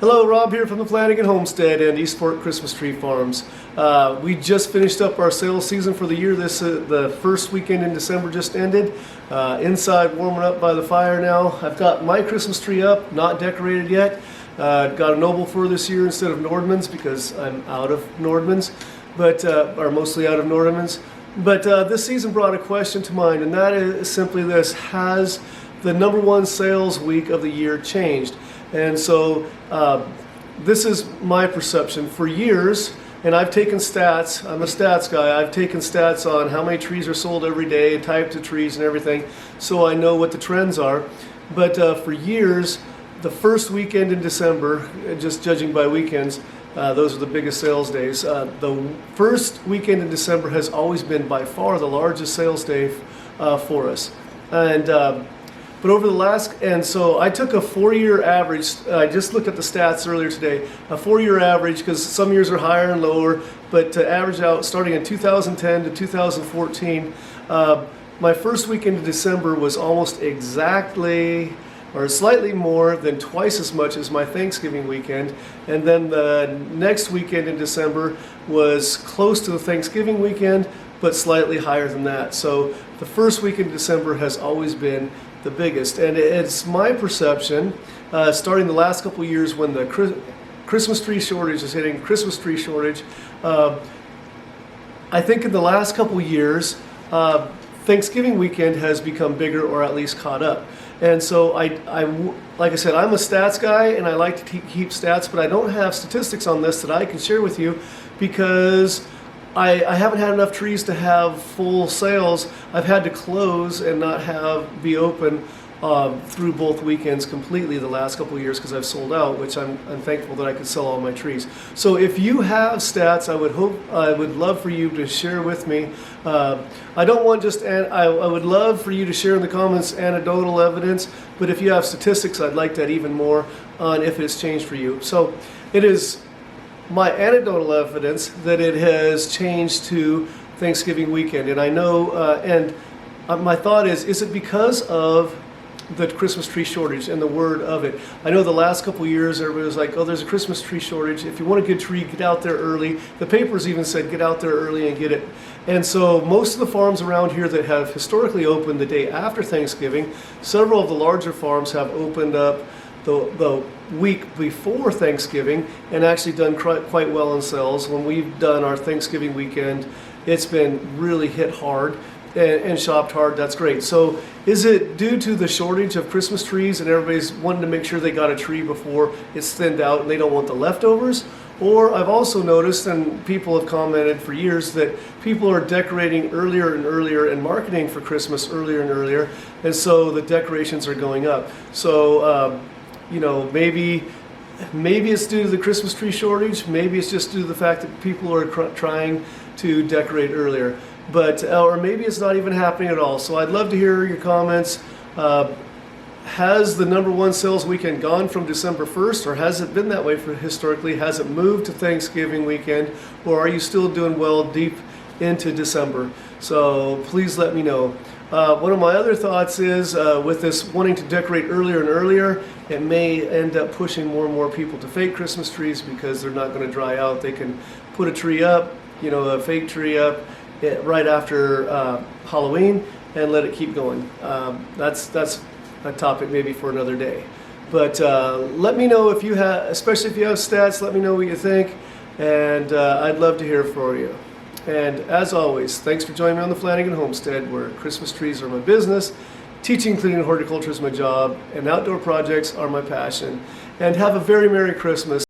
Hello, Rob here from the Flanagan Homestead and Eastport Christmas Tree Farms. We just finished up our sales season for the year. The first weekend in December just ended. Inside warming up by the fire now. I've got my Christmas tree up, not decorated yet. Got a Noble Fir this year instead of Nordman's because I'm out of Nordman's, or mostly out of Nordman's. But this season brought a question to mind, and that is simply this: has the #1 sales week of the year changed? And so this is my perception. For years, and I've taken stats, I'm a stats guy, I've taken stats on how many trees are sold every day, types of trees and everything, so I know what the trends are. But for years, the first weekend in December, just judging by weekends, those are the biggest sales days. The first weekend in December has always been by far the largest sales day for us. But over the and so I took a 4-year average. I just looked at the stats earlier today. A 4-year average, because some years are higher and lower, but to average out starting in 2010 to 2014, my first weekend in December was almost exactly, or slightly more than twice as much as my Thanksgiving weekend. And then the next weekend in December was close to the Thanksgiving weekend, but slightly higher than that. So the first weekend in December has always been the biggest. And it's my perception, starting the last couple of years when the Christmas tree shortage is hitting, Christmas tree shortage, I think in the last couple of years, Thanksgiving weekend has become bigger, or at least caught up. And so like I said, I'm a stats guy and I like to keep stats, but I don't have statistics on this that I can share with you because I haven't had enough trees to have full sales. I've had to close and not be open through both weekends completely the last couple of years because I've sold out, which I'm thankful that I could sell all my trees. So if you have stats, I would love for you to share with me. I don't want just, I would love for you to share in the comments anecdotal evidence, but if you have statistics, I'd like that even more on if it's changed for you. So it is my anecdotal evidence that it has changed to Thanksgiving weekend. And I know, my thought is it because of the Christmas tree shortage and the word of it? I know the last couple of years everybody was like, oh, there's a Christmas tree shortage. If you want a good tree, get out there early. The papers even said get out there early and get it. And so most of the farms around here that have historically opened the day after Thanksgiving, several of the larger farms have opened up the week before Thanksgiving and actually done quite well in sales. When we've done our Thanksgiving weekend, it's been really hit hard and shopped hard. That's great. So is it due to the shortage of Christmas trees and everybody's wanting to make sure they got a tree before it's thinned out and they don't want the leftovers? Or I've also noticed, and people have commented for years, that people are decorating earlier and earlier and marketing for Christmas earlier and earlier, and so the decorations are going up. So maybe it's due to the Christmas tree shortage. Maybe it's just due to the fact that people are trying to decorate earlier. Or maybe it's not even happening at all. So I'd love to hear your comments. Has the #1 sales weekend gone from December 1st, or has it been that way historically? Has it moved to Thanksgiving weekend, or are you still doing well deep into December? So please let me know. One of my other thoughts is with this wanting to decorate earlier and earlier, it may end up pushing more and more people to fake Christmas trees because they're not going to dry out. They can put a tree up, a fake tree up right after Halloween and let it keep going. That's a topic maybe for another day. But let me know if you have, especially if you have stats, let me know what you think, and I'd love to hear from you. And as always, thanks for joining me on the Flanagan Homestead, where Christmas trees are my business, teaching, cleaning, and horticulture is my job, and outdoor projects are my passion. And have a very Merry Christmas.